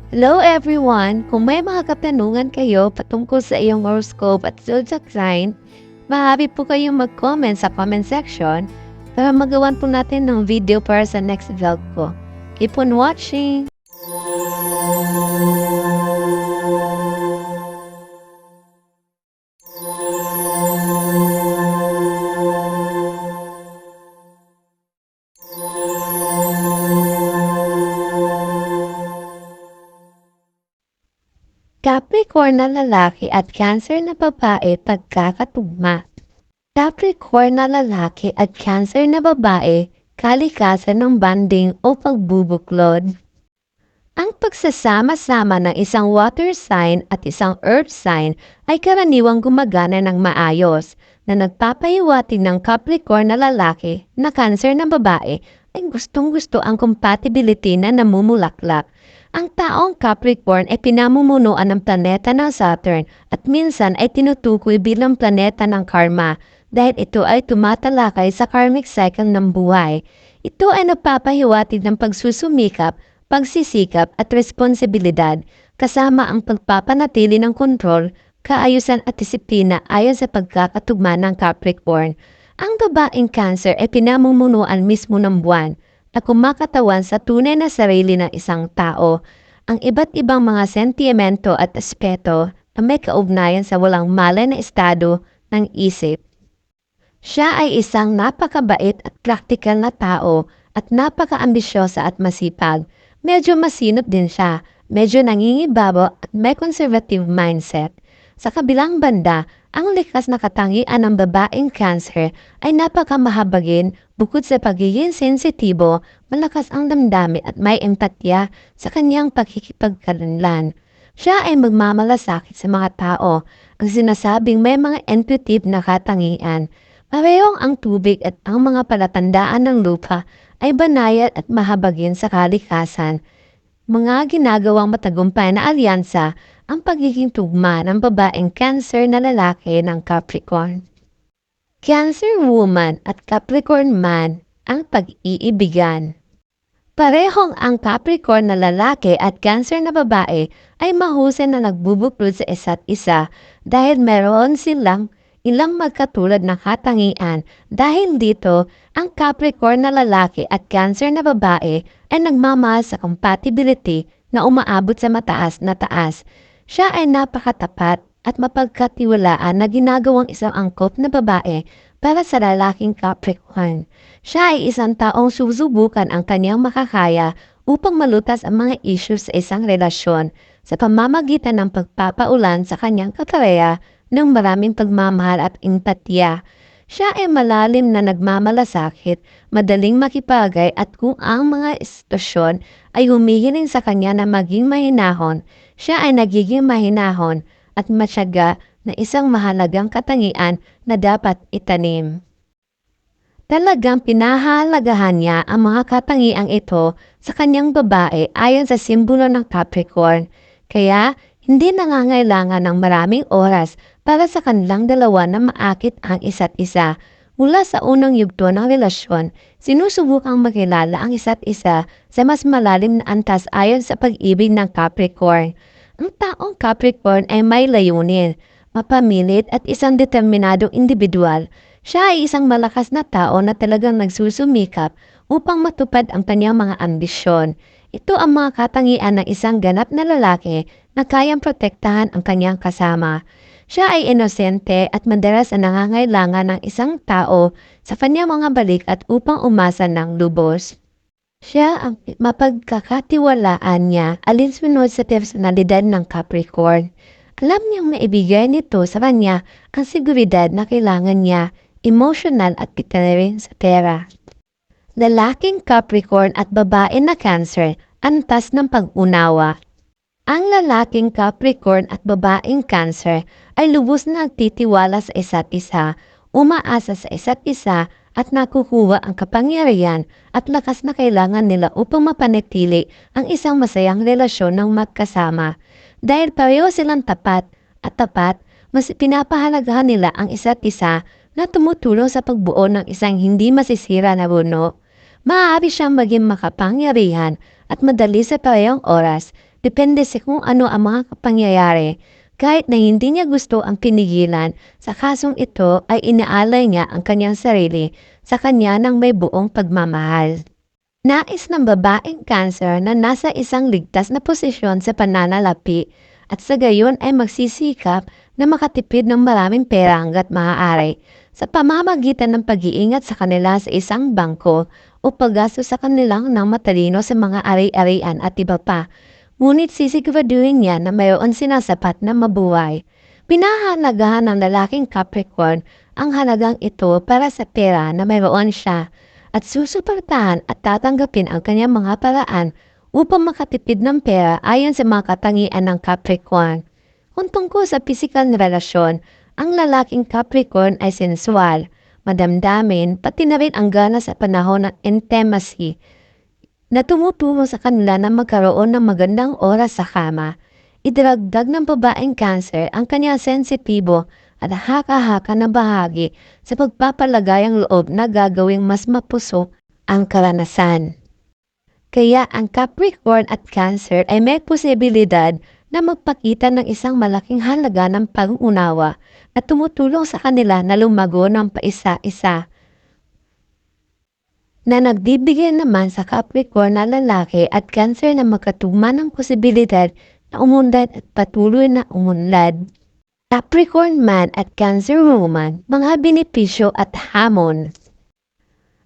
Hello everyone! Kung may mga katanungan kayo patungkol sa iyong horoscope at zodiac sign, maaari po kayong mag-comment sa comment section para magawan po natin ng video para sa next vlog ko. Keep on watching! Capricorn na lalaki at Cancer na babae pagkakatugma. Capricorn na lalaki at Cancer na babae, kalikasan ng banding o pagbubuklod. Ang pagsasama-sama ng isang water sign at isang earth sign ay karaniwang gumagana ng maayos na nagpapahiwatig ng Capricorn na lalaki na Cancer na babae ay gustong-gusto ang compatibility na namumulaklak. Ang taong Capricorn ay pinamumunuan ng planeta ng Saturn at minsan ay tinutukoy bilang planeta ng karma dahil ito ay tumatalakay sa karmic cycle ng buhay. Ito ay nagpapahiwatig ng pagsusumikap, pagsisikap at responsibilidad kasama ang pagpapanatili ng kontrol, kaayusan at disiplina ayon sa pagkakatugma ng Capricorn. Ang babaeng Cancer ay pinamumunuan mismo ng buwan na kumakatawan sa tunay na sarili ng isang tao. Ang iba't ibang mga sentimento at aspeto na may kaugnayan sa walang malay na estado ng isip. Siya ay isang napakabait at praktikal na tao at napaka-ambisyosa at masipag. Medyo masinop din siya, medyo nangingibabaw at may conservative mindset. Sa kabilang banda, ang likas na katangian ng babaeng Cancer ay napakamahabagin bukod sa pagiging sensitibo, malakas ang damdamin at may empatya sa kanyang pakikipagkalanlan. Siya ay magmamalasakit sa mga tao, ang sinasabing may mga intuitive na katangian. Parehong ang tubig at ang mga palatandaan ng lupa ay banayad at mahabagin sa kalikasan. Mga ginagawang matagumpay na alyansa ang pagiging tugma ng babaeng Cancer na lalaki ng Capricorn. Cancer woman at Capricorn man ang pag-iibigan. Parehong ang Capricorn na lalaki at Cancer na babae ay mahusay na nagbubuklod sa isa't isa dahil meron silang ilang magkatulad na katangian. Dahil dito, ang Capricorn na lalaki at Cancer na babae ay nagmamahal sa compatibility na umaabot sa mataas na taas. Siya ay napakatapat at mapagkatiwalaan na ginagawang isang angkop na babae para sa lalaking Capricorn. Siya ay isang taong susubukan ang kanyang makakaya upang malutas ang mga issues sa isang relasyon sa pamamagitan ng pagpapaulan sa kanyang kapareha ng maraming pagmamahal at empatya. Siya ay malalim na nagmamalasakit, madaling makipagay at kung ang mga sitwasyon ay humihiling sa kanya na maging mahinahon, siya ay nagiging mahinahon at matyaga na isang mahalagang katangian na dapat itanim. Talagang pinahalagahan niya ang mga katangiang ito sa kanyang babae ayon sa simbolo ng Capricorn. Kaya, hindi nangangailangan ng maraming oras para sa kanilang dalawa na maakit ang isa't isa. Mula sa unang yugto ng relasyon, sinusubukang makilala ang isa't isa sa mas malalim na antas ayon sa pag-ibig ng Capricorn. Ang taong Capricorn ay may layunin, mapamilit at isang determinadong individual. Siya ay isang malakas na tao na talagang nagsusumikap upang matupad ang kanyang mga ambisyon. Ito ang mga katangian ng isang ganap na lalaki na kayang protektahan ang kanyang kasama. Siya ay inosente at madalas na nangangailangan ng isang tao sa kanyang mga balik at upang umasa ng lubos. Siya ang mapagkakatiwalaan niya alinsunod sa personalidad ng Capricorn. Alam niyang maibigay nito sa kanya ang seguridad na kailangan niya, emotional at kita rin sa pera. Lalaking Capricorn at babae na Cancer, antas ng pag-unawa. Ang lalaking Capricorn at babaeng Cancer ay lubos na nagtitiwala sa isa't isa, umaasa sa isa't isa at nakukuha ang kapangyarihan at lakas na kailangan nila upang mapanatili ang isang masayang relasyon ng magkasama. Dahil pareho silang tapat, mas pinapahalagahan nila ang isa't isa na tumutulong sa pagbuo ng isang hindi masisira na buno. Maaari siyang maging makapangyarihan at madali sa parehong oras, depende sa kung ano ang mga pangyayari. Kahit na hindi niya gusto ang pinigilan, sa kasong ito ay inaalay niya ang kanyang sarili sa kanya ng may buong pagmamahal. Nais ng babaeng Cancer na nasa isang ligtas na posisyon sa pananalapi at sa gayon ay magsisikap na makatipid ng maraming pera hanggat maaari sa pamamagitan ng pag-iingat sa kanila sa isang bangko o paggastos sa kanilang ng matalino sa mga ari-arian at iba pa. Ngunit sisiguraduhin niya na mayroon sinasapat na mabuhay. Pinahalagahan ng lalaking Capricorn ang halagang ito para sa pera na mayroon siya at susuportahan at tatanggapin ang kanyang mga paraan upang makatipid ng pera ayon sa mga katangian ng Capricorn. Kung tungkol sa pisikal na relasyon, ang lalaking Capricorn ay sensual, madamdamin, pati na rin ang gana sa panahon ng intimacy na tumutulong sa kanila na magkaroon ng magandang oras sa kama. Idaragdag ng babaeng Cancer ang kanyang sensitibo at haka-haka na bahagi sa pagpapalagay ang loob na gagawing mas mapusok ang karanasan. Kaya ang Capricorn at Cancer ay may posibilidad na magpakita ng isang malaking halaga ng pag-unawa at tumutulong sa kanila na lumago ng paisa-isa. Na nagbibigay naman sa Capricorn na lalaki at Cancer na magkatugma ng posibilidad na umunlad at patuloy na umunlad. Capricorn man at Cancer woman, mga benepisyo at hamon.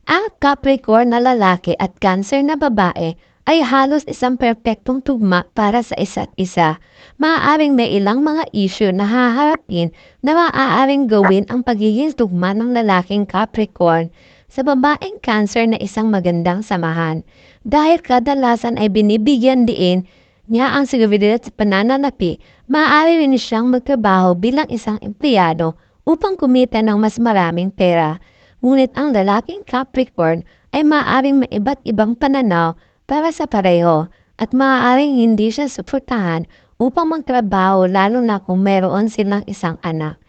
Ang Capricorn na lalaki at Cancer na babae ay halos isang perpektong tugma para sa isa't isa. Maaaring may ilang mga issue na haharapin na maaaring gawin ang pagiging tugma ng lalaking Capricorn sa babaeng Cancer na isang magandang samahan. Dahil kadalasan ay binibigyan diin niya ang seguridad sa pananalapi, maaari rin siyang magtrabaho bilang isang empleyado upang kumita ng mas maraming pera. Ngunit ang lalaking Capricorn ay maaaring may iba't ibang pananaw para sa pareho at maaaring hindi siya suportahan upang magtrabaho lalo na kung mayroon silang isang anak.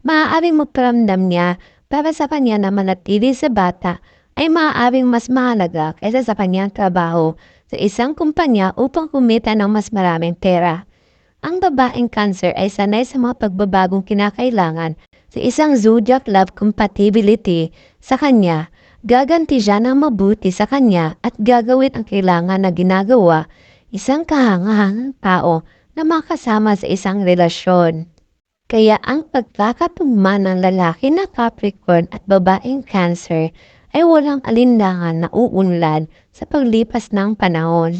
Maaaring magparamdam niya para sa kanya na manatili sa bata ay maaaring mas mahalaga kaysa sa kanyang trabaho sa isang kumpanya upang kumita ng mas maraming pera. Ang babaeng Cancer ay sanay sa mga pagbabagong kinakailangan sa isang zodiac love compatibility sa kanya. Gaganti siya ng mabuti sa kanya at gagawin ang kailangan na ginagawa isang kahangahangang tao na makasama sa isang relasyon. Kaya ang pagkakatugma ng lalaki na Capricorn at babaeng Cancer ay walang alinlangan na uunlad sa paglipas ng panahon.